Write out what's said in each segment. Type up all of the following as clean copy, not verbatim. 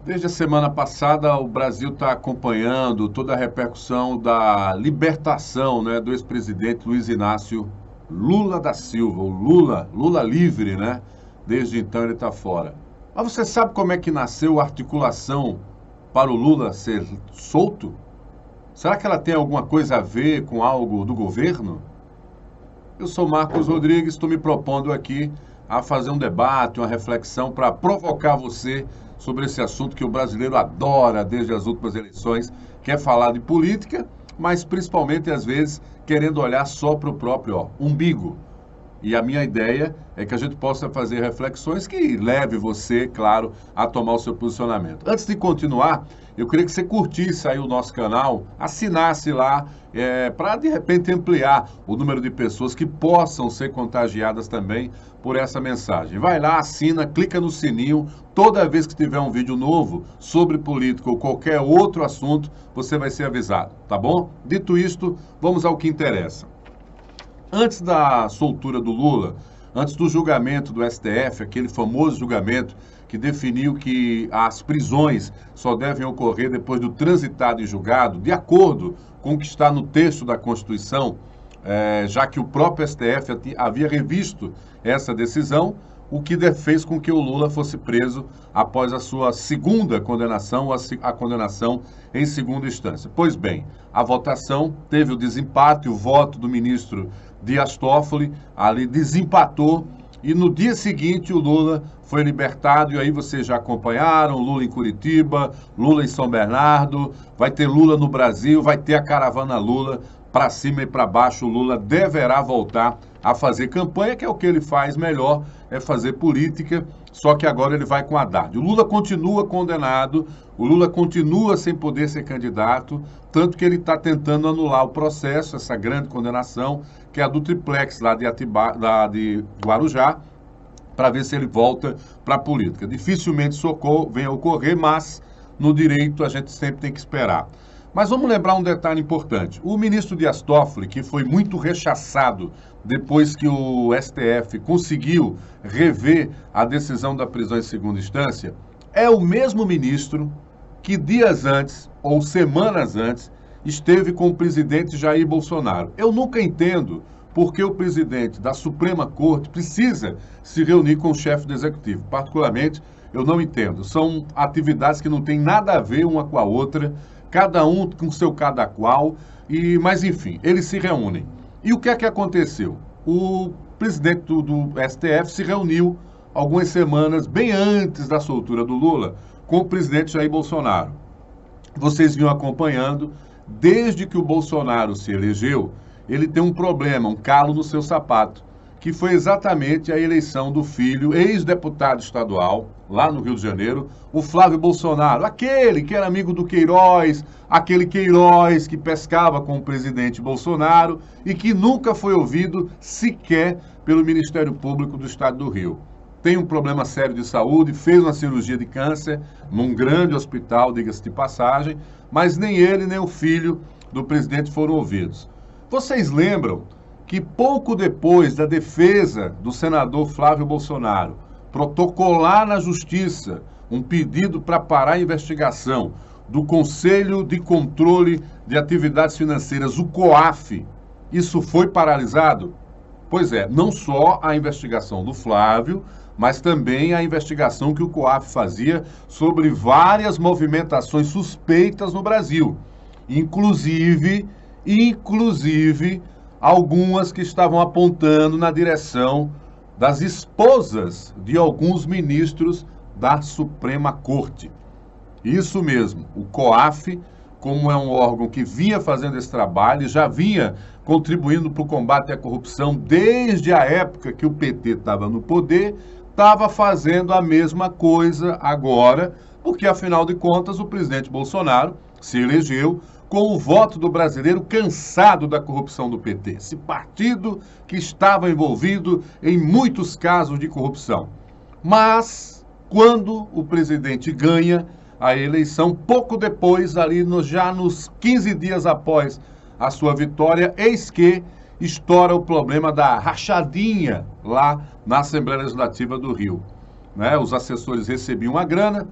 Desde a semana passada, o Brasil está acompanhando toda a repercussão da libertação, né, do ex-presidente Luiz Inácio Lula da Silva, o Lula livre, né? Desde então ele está fora. Mas você sabe como é que nasceu a articulação para o Lula ser solto? Será que ela tem alguma coisa a ver com algo do governo? Eu sou Marcos Rodrigues, estou me propondo aqui a fazer um debate, uma reflexão para provocar você sobre esse assunto que o brasileiro adora desde as últimas eleições, que é falar de política, mas principalmente, às vezes, querendo olhar só para o próprio umbigo. E a minha ideia é que a gente possa fazer reflexões que leve você, claro, a tomar o seu posicionamento. Antes de continuar, eu queria que você curtisse aí o nosso canal, assinasse lá, para de repente ampliar o número de pessoas que possam ser contagiadas também por essa mensagem. Vai lá, assina, clica no sininho, toda vez que tiver um vídeo novo sobre política ou qualquer outro assunto, você vai ser avisado, tá bom? Dito isto, vamos ao que interessa. Antes da soltura do Lula, antes do julgamento do STF, aquele famoso julgamento que definiu que as prisões só devem ocorrer depois do transitado em julgado, de acordo com o que está no texto da Constituição, já que o próprio STF havia revisto essa decisão, o que fez com que o Lula fosse preso após a sua segunda condenação, a condenação em segunda instância. Pois bem, a votação teve o desempate, o voto do ministro Dias Toffoli ali desempatou e no dia seguinte o Lula foi libertado e aí vocês já acompanharam, Lula em Curitiba, Lula em São Bernardo, vai ter Lula no Brasil, vai ter a caravana Lula para cima e para baixo, o Lula deverá voltar a fazer campanha, que é o que ele faz melhor, é fazer política, só que agora ele vai com Haddad. O Lula continua condenado, o Lula continua sem poder ser candidato, tanto que ele está tentando anular o processo, essa grande condenação, que é a do triplex lá de Guarujá, para ver se ele volta para a política. Dificilmente isso venha a ocorrer, mas no direito a gente sempre tem que esperar. Mas vamos lembrar um detalhe importante. O ministro Dias Toffoli, que foi muito rechaçado depois que o STF conseguiu rever a decisão da prisão em segunda instância, é o mesmo ministro que dias antes, ou semanas antes, esteve com o presidente Jair Bolsonaro. Eu nunca entendo por que o presidente da Suprema Corte precisa se reunir com o chefe do Executivo. Particularmente, eu não entendo. São atividades que não têm nada a ver uma com a outra, cada um com seu cada qual, mas enfim, eles se reúnem. E o que é que aconteceu? O presidente do STF se reuniu algumas semanas, bem antes da soltura do Lula, com o presidente Jair Bolsonaro. Vocês vinham acompanhando, desde que o Bolsonaro se elegeu, ele tem um problema, um calo no seu sapato, que foi exatamente a eleição do filho, ex-deputado estadual, lá no Rio de Janeiro, o Flávio Bolsonaro, aquele que era amigo do Queiroz, aquele Queiroz que pescava com o presidente Bolsonaro e que nunca foi ouvido sequer pelo Ministério Público do Estado do Rio. Tem um problema sério de saúde, fez uma cirurgia de câncer num grande hospital, diga-se de passagem, mas nem ele nem o filho do presidente foram ouvidos. Vocês lembram que pouco depois da defesa do senador Flávio Bolsonaro protocolar na Justiça um pedido para parar a investigação do Conselho de Controle de Atividades Financeiras, o COAF, isso foi paralisado? Pois é, não só a investigação do Flávio, mas também a investigação que o COAF fazia sobre várias movimentações suspeitas no Brasil, inclusive algumas que estavam apontando na direção das esposas de alguns ministros da Suprema Corte. Isso mesmo, o COAF, como é um órgão que vinha fazendo esse trabalho, já vinha contribuindo para o combate à corrupção desde a época que o PT estava no poder, estava fazendo a mesma coisa agora, porque, afinal de contas, o presidente Bolsonaro se elegeu com o voto do brasileiro cansado da corrupção do PT. Esse partido que estava envolvido em muitos casos de corrupção. Mas, quando o presidente ganha a eleição, pouco depois, já nos 15 dias após a sua vitória, eis que estoura o problema da rachadinha lá na Assembleia Legislativa do Rio. Né? Os assessores recebiam a grana,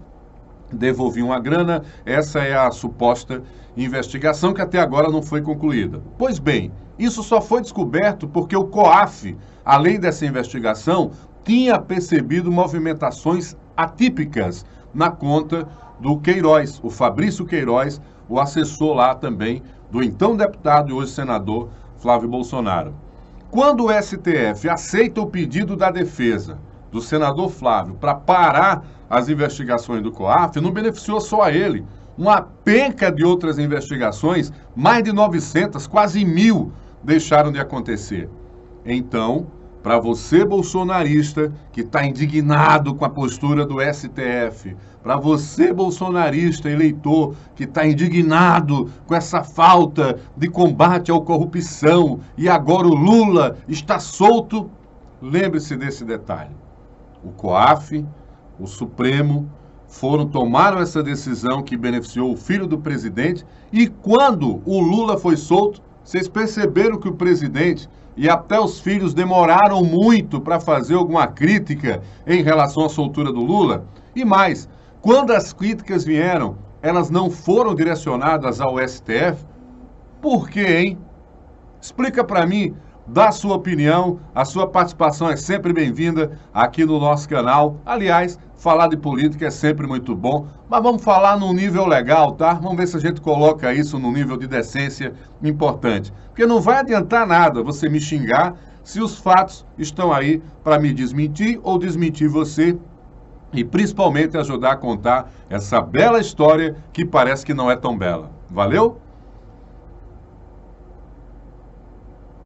devolviam a grana. Essa é a suposta investigação que até agora não foi concluída. Pois bem, isso só foi descoberto porque o COAF, além dessa investigação, tinha percebido movimentações atípicas na conta do Queiroz, o Fabrício Queiroz, o assessor lá também do então deputado e hoje senador Flávio Bolsonaro. Quando o STF aceita o pedido da defesa do senador Flávio para parar as investigações do COAF, não beneficiou só a ele. Uma penca de outras investigações, mais de 900, quase 1.000, deixaram de acontecer. Então, para você, bolsonarista, que está indignado com a postura do STF, para você, bolsonarista, eleitor, que está indignado com essa falta de combate à corrupção e agora o Lula está solto, lembre-se desse detalhe. O COAF, o Supremo, tomaram essa decisão que beneficiou o filho do presidente e quando o Lula foi solto, vocês perceberam que o presidente e até os filhos demoraram muito para fazer alguma crítica em relação à soltura do Lula? E mais, quando as críticas vieram, elas não foram direcionadas ao STF? Por quê, hein? Explica para mim, dá a sua opinião, a sua participação é sempre bem-vinda aqui no nosso canal. Aliás, falar de política é sempre muito bom, mas vamos falar num nível legal, tá? Vamos ver se a gente coloca isso num nível de decência importante. Porque não vai adiantar nada você me xingar se os fatos estão aí para me desmentir ou desmentir você e principalmente ajudar a contar essa bela história que parece que não é tão bela. Valeu?